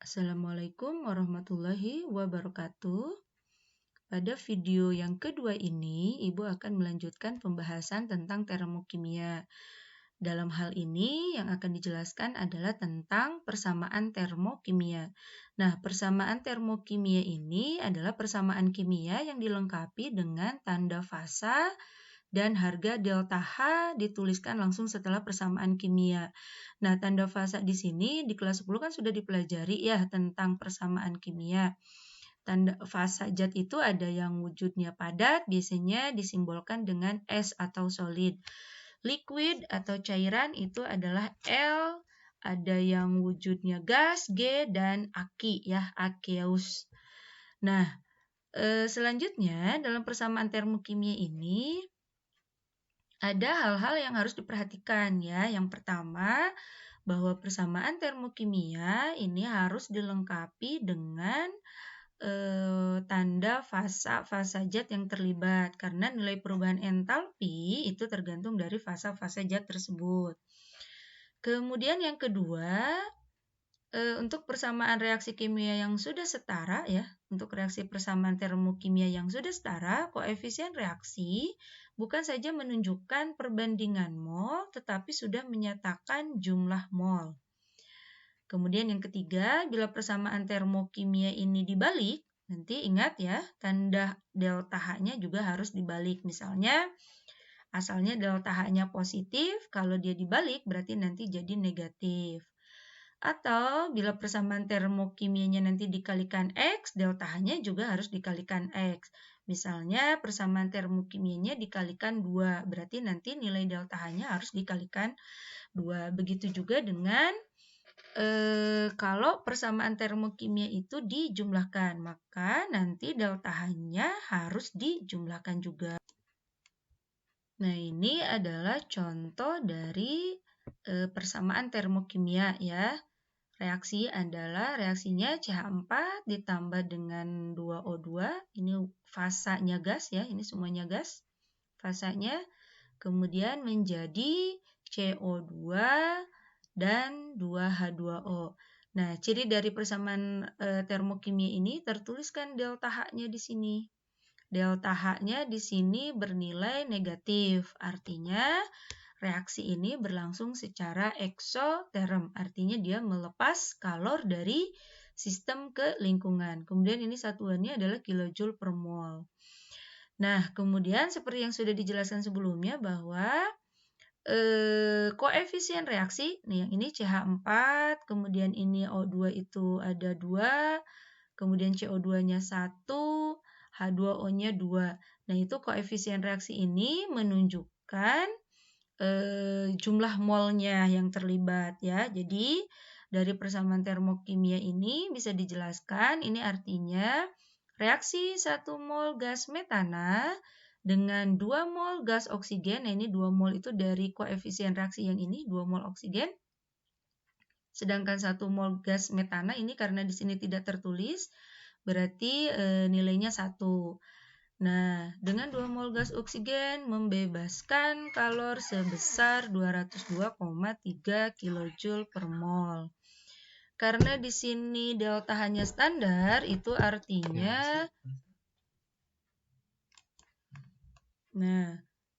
Assalamualaikum warahmatullahi wabarakatuh. Pada video yang kedua ini, Ibu akan melanjutkan pembahasan tentang termokimia. Dalam hal ini, yang akan dijelaskan adalah tentang persamaan termokimia. Nah, persamaan termokimia ini adalah persamaan kimia yang dilengkapi dengan tanda fasa dan harga delta H dituliskan langsung setelah persamaan kimia. Nah, tanda fasa di sini di kelas 10 kan sudah dipelajari ya tentang persamaan kimia. Tanda fasa zat itu ada yang wujudnya padat, biasanya disimbolkan dengan S atau solid. Liquid atau cairan itu adalah L, ada yang wujudnya gas, G, dan aki ya, aqueous. Nah, selanjutnya dalam persamaan termokimia ini ada hal-hal yang harus diperhatikan ya. Yang pertama, bahwa persamaan termokimia ini harus dilengkapi dengan tanda fasa zat yang terlibat karena nilai perubahan entalpi itu tergantung dari fasa zat tersebut. Kemudian yang kedua, untuk persamaan reaksi kimia yang sudah setara ya, untuk reaksi persamaan termokimia yang sudah setara, koefisien reaksi bukan saja menunjukkan perbandingan mol, tetapi sudah menyatakan jumlah mol. Kemudian yang ketiga, bila persamaan termokimia ini dibalik, nanti ingat ya, tanda delta H-nya juga harus dibalik. Misalnya, asalnya delta H-nya positif, kalau dia dibalik berarti nanti jadi negatif. Atau bila persamaan termokimianya nanti dikalikan X, delta H-nya juga harus dikalikan X. Misalnya persamaan termokimianya dikalikan 2, berarti nanti nilai delta H-nya harus dikalikan 2. Begitu juga dengan kalau persamaan termokimia itu dijumlahkan, maka nanti delta H-nya harus dijumlahkan juga. Nah, ini adalah contoh dari persamaan termokimia ya. Reaksi adalah reaksinya CH4 ditambah dengan 2O2. Ini fasanya gas ya, ini semuanya gas. Fasanya kemudian menjadi CO2 dan 2H2O. Nah, ciri dari persamaan termokimia ini tertuliskan delta H-nya di sini. Delta H-nya di sini bernilai negatif, artinya reaksi ini berlangsung secara eksoterm, artinya dia melepas kalor dari sistem ke lingkungan. Kemudian ini satuannya adalah kilojoule per mol. Nah, kemudian seperti yang sudah dijelaskan sebelumnya bahwa koefisien reaksi, nih yang ini CH4, kemudian ini O2 itu ada 2, kemudian CO2-nya 1, H2O-nya 2. Nah, itu koefisien reaksi ini menunjukkan jumlah molnya yang terlibat ya. Jadi dari persamaan termokimia ini bisa dijelaskan, ini artinya reaksi 1 mol gas metana dengan 2 mol gas oksigen. Nah, ini 2 mol itu dari koefisien reaksi yang ini, 2 mol oksigen. Sedangkan 1 mol gas metana ini karena di sini tidak tertulis, berarti nilainya 1. Nah, dengan 2 mol gas oksigen membebaskan kalor sebesar 202,3 kJ per mol. Karena di sini delta H-nya standar, itu artinya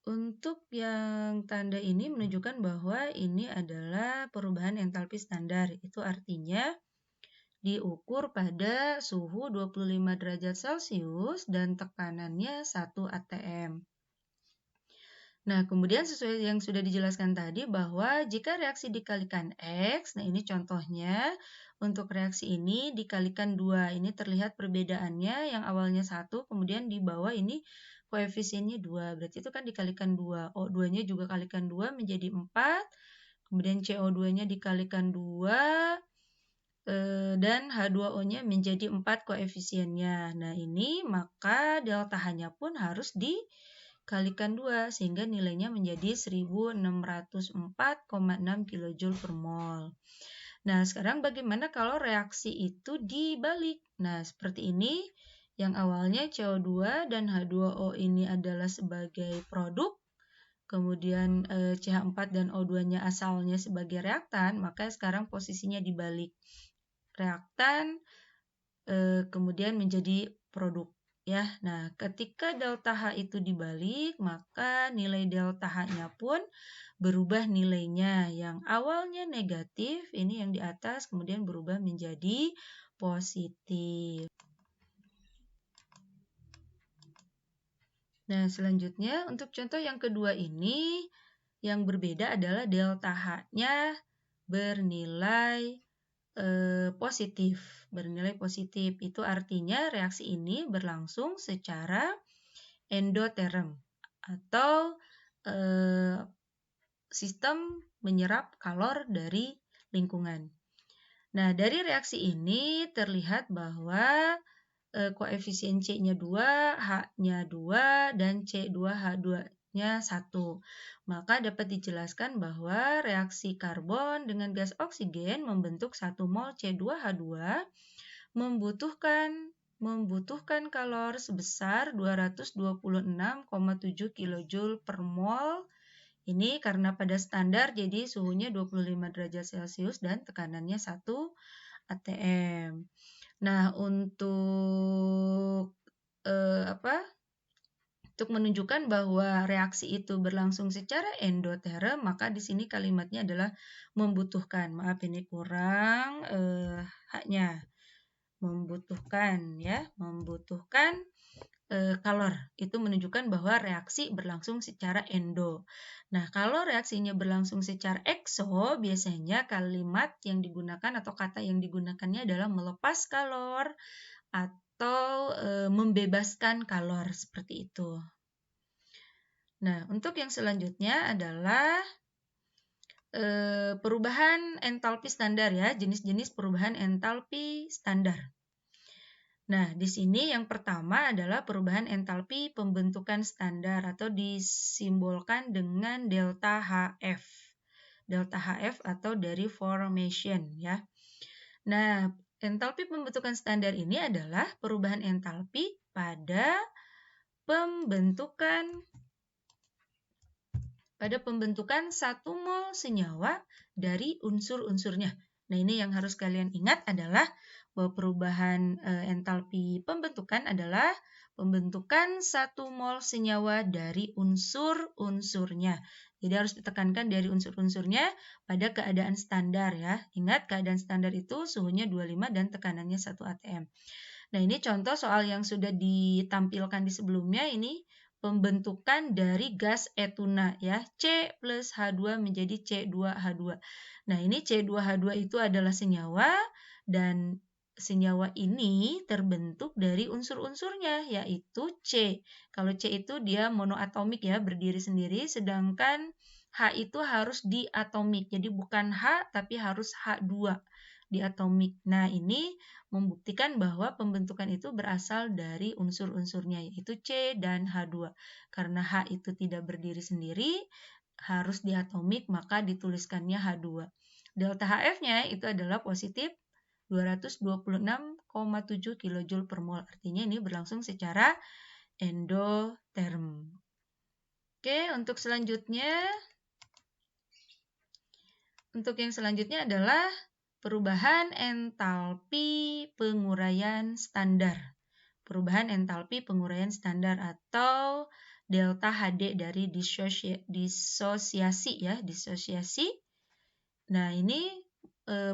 untuk yang tanda ini menunjukkan bahwa ini adalah perubahan entalpi standar. Itu artinya diukur pada suhu 25 derajat Celcius dan tekanannya 1 atm. Nah, kemudian sesuai yang sudah dijelaskan tadi bahwa jika reaksi dikalikan X, nah ini contohnya untuk reaksi ini dikalikan 2. Ini terlihat perbedaannya yang awalnya 1, kemudian di bawah ini koefisiennya 2. Berarti itu kan dikalikan 2. O2-nya juga kalikan 2 menjadi 4. Kemudian CO2-nya dikalikan 2. Dan H2O-nya menjadi 4 koefisiennya. Nah, ini maka delta H-nya pun harus dikalikan 2 sehingga nilainya menjadi 1604,6 kJ per mol. Nah, sekarang bagaimana kalau reaksi itu dibalik? Nah, seperti ini. Yang awalnya CO2 dan H2O ini adalah sebagai produk, kemudian CH4 dan O2-nya asalnya sebagai reaktan, maka sekarang posisinya dibalik. reaktan kemudian menjadi produk ya. Nah, ketika delta H itu dibalik, maka nilai delta H-nya pun berubah nilainya. Yang awalnya negatif, ini yang di atas kemudian berubah menjadi positif. Nah, selanjutnya untuk contoh yang kedua ini, yang berbeda adalah delta H-nya bernilai positif. Bernilai positif itu artinya reaksi ini berlangsung secara endoterm atau sistem menyerap kalor dari lingkungan. Nah, dari reaksi ini terlihat bahwa koefisien C-nya 2, H-nya 2, dan C2H2-nya 1. Maka dapat dijelaskan bahwa reaksi karbon dengan gas oksigen membentuk 1 mol C2H2 membutuhkan kalor sebesar 226,7 kJ per mol. Ini karena pada standar jadi suhunya 25 derajat Celcius dan tekanannya 1 atm. Nah, untuk menunjukkan bahwa reaksi itu berlangsung secara endoterm, maka di sini kalimatnya adalah membutuhkan. Maaf ini kurang H-nya. Membutuhkan kalor. Itu menunjukkan bahwa reaksi berlangsung secara endo. Nah, kalau reaksinya berlangsung secara ekso, biasanya kalimat yang digunakan atau kata yang digunakannya adalah melepas kalor atau membebaskan kalor, seperti itu. Nah, untuk yang selanjutnya adalah perubahan entalpi standar ya, jenis-jenis perubahan entalpi standar. Nah, di sini yang pertama adalah perubahan entalpi pembentukan standar atau disimbolkan dengan delta HF. Delta HF atau dari formation ya. Nah, entalpi pembentukan standar ini adalah perubahan entalpi pada pembentukan 1 mol senyawa dari unsur-unsurnya. Nah, ini yang harus kalian ingat adalah bahwa perubahan entalpi pembentukan adalah pembentukan 1 mol senyawa dari unsur-unsurnya. Jadi harus ditekankan dari unsur-unsurnya pada keadaan standar ya. Ingat keadaan standar itu suhunya 25 dan tekanannya 1 atm. Nah, ini contoh soal yang sudah ditampilkan di sebelumnya ini pembentukan dari gas etuna ya. C plus H2 menjadi C2H2. Nah, ini C2H2 itu adalah senyawa dan senyawa ini terbentuk dari unsur-unsurnya yaitu C. Kalau C itu dia monoatomik ya, berdiri sendiri, sedangkan H itu harus diatomik. Jadi bukan H tapi harus H2 diatomik. Nah, ini membuktikan bahwa pembentukan itu berasal dari unsur-unsurnya yaitu C dan H2. Karena H itu tidak berdiri sendiri, harus diatomik, maka dituliskannya H2. Delta HF-nya itu adalah positif 226,7 kJ per mol. Artinya ini berlangsung secara endoterm. Oke, untuk yang selanjutnya adalah perubahan entalpi penguraian standar. Perubahan entalpi penguraian standar atau delta HD dari disosiasi ya, disosiasi. Nah, ini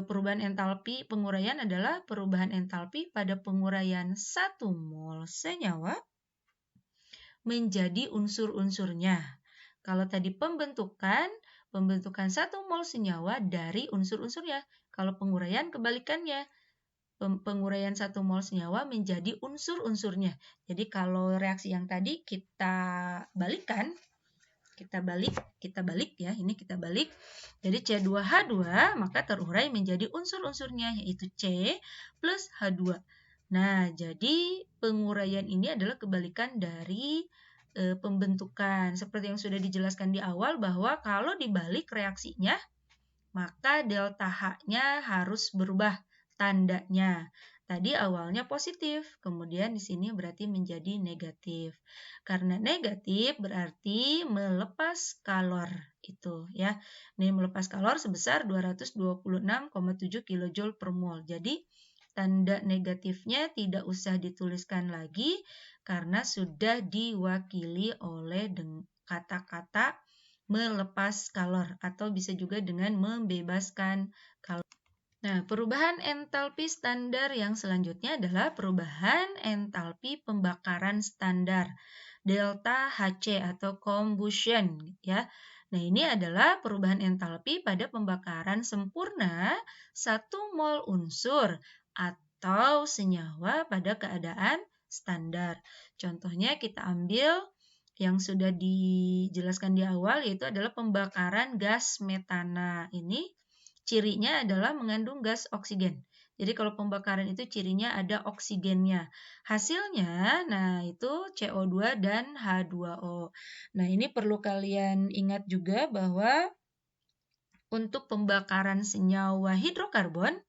perubahan entalpi penguraian adalah perubahan entalpi pada penguraian 1 mol senyawa menjadi unsur-unsurnya. Kalau tadi pembentukan 1 mol senyawa dari unsur-unsurnya. Kalau penguraian kebalikannya. Penguraian 1 mol senyawa menjadi unsur-unsurnya. Jadi kalau reaksi yang tadi kita balik. Jadi C2H2 maka terurai menjadi unsur-unsurnya yaitu C plus H2. Nah, jadi penguraian ini adalah kebalikan dari pembentukan. Seperti yang sudah dijelaskan di awal bahwa kalau dibalik reaksinya, maka delta H-nya harus berubah tandanya. Tadi awalnya positif, kemudian di sini berarti menjadi negatif. Karena negatif berarti melepas kalor itu ya. Ini melepas kalor sebesar 226,7 kJ per mol. Jadi tanda negatifnya tidak usah dituliskan lagi karena sudah diwakili oleh kata-kata melepas kalor atau bisa juga dengan membebaskan kalor. Nah, perubahan entalpi standar yang selanjutnya adalah perubahan entalpi pembakaran standar, delta Hc atau combustion ya. Nah, ini adalah perubahan entalpi pada pembakaran sempurna 1 mol unsur atau senyawa pada keadaan standar. Contohnya kita ambil yang sudah dijelaskan di awal yaitu adalah pembakaran gas metana. Ini cirinya adalah mengandung gas oksigen. Jadi kalau pembakaran itu cirinya ada oksigennya. Hasilnya, nah itu CO2 dan H2O. Nah ini perlu kalian ingat juga bahwa untuk pembakaran senyawa hidrokarbon,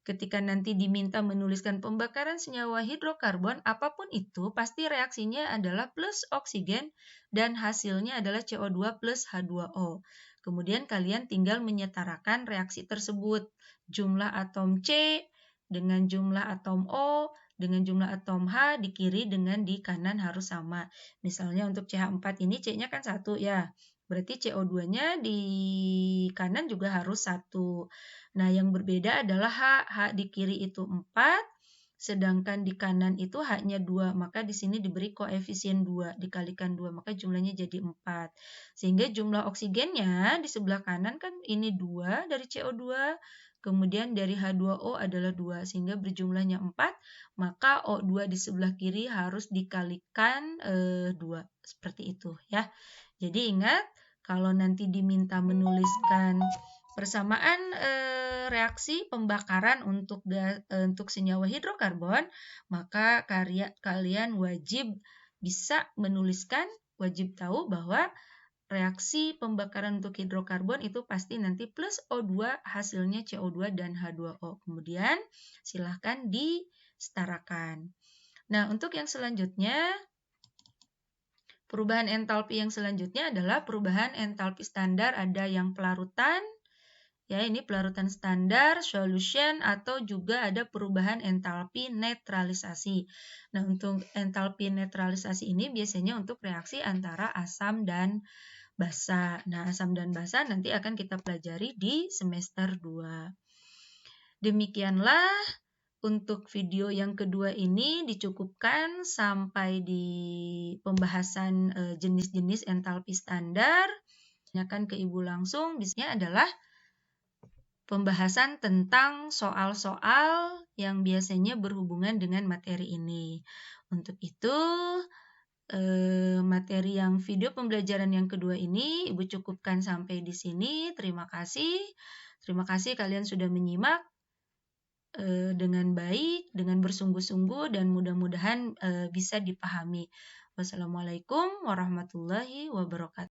ketika nanti diminta menuliskan pembakaran senyawa hidrokarbon, apapun itu pasti reaksinya adalah plus oksigen dan hasilnya adalah CO2 plus H2O. Kemudian kalian tinggal menyetarakan reaksi tersebut. Jumlah atom C dengan jumlah atom O dengan jumlah atom H di kiri dengan di kanan harus sama. Misalnya untuk CH4 ini C-nya kan 1 ya. Berarti CO2-nya di kanan juga harus 1. Nah, yang berbeda adalah H. H di kiri itu 4, sedangkan di kanan itu H-nya 2. Maka di sini diberi koefisien 2, dikalikan 2, maka jumlahnya jadi 4. Sehingga jumlah oksigennya di sebelah kanan kan ini 2 dari CO2, kemudian dari H2O adalah 2, sehingga berjumlahnya 4, maka O2 di sebelah kiri harus dikalikan 2. Seperti itu ya. Jadi ingat, kalau nanti diminta menuliskan persamaan reaksi pembakaran untuk senyawa hidrokarbon, maka kalian wajib bisa menuliskan, wajib tahu bahwa reaksi pembakaran untuk hidrokarbon itu pasti nanti plus O2 hasilnya CO2 dan H2O. Kemudian silahkan disetarakan. Nah, untuk yang selanjutnya, perubahan entalpi yang selanjutnya adalah perubahan entalpi standar. Ada yang pelarutan, ya ini pelarutan standar, solution, atau juga ada perubahan entalpi netralisasi. Nah, untuk entalpi netralisasi ini biasanya untuk reaksi antara asam dan basa. Nah, asam dan basa nanti akan kita pelajari di semester 2. Demikianlah untuk video yang kedua ini dicukupkan sampai di pembahasan jenis-jenis entalpi standar. Tanyakan ke Ibu langsung, biasanya adalah pembahasan tentang soal-soal yang biasanya berhubungan dengan materi ini. Untuk itu, materi yang video pembelajaran yang kedua ini Ibu cukupkan sampai di sini. Terima kasih. Terima kasih kalian sudah menyimak dengan baik, dengan bersungguh-sungguh, dan mudah-mudahan bisa dipahami. Wassalamualaikum warahmatullahi wabarakatuh.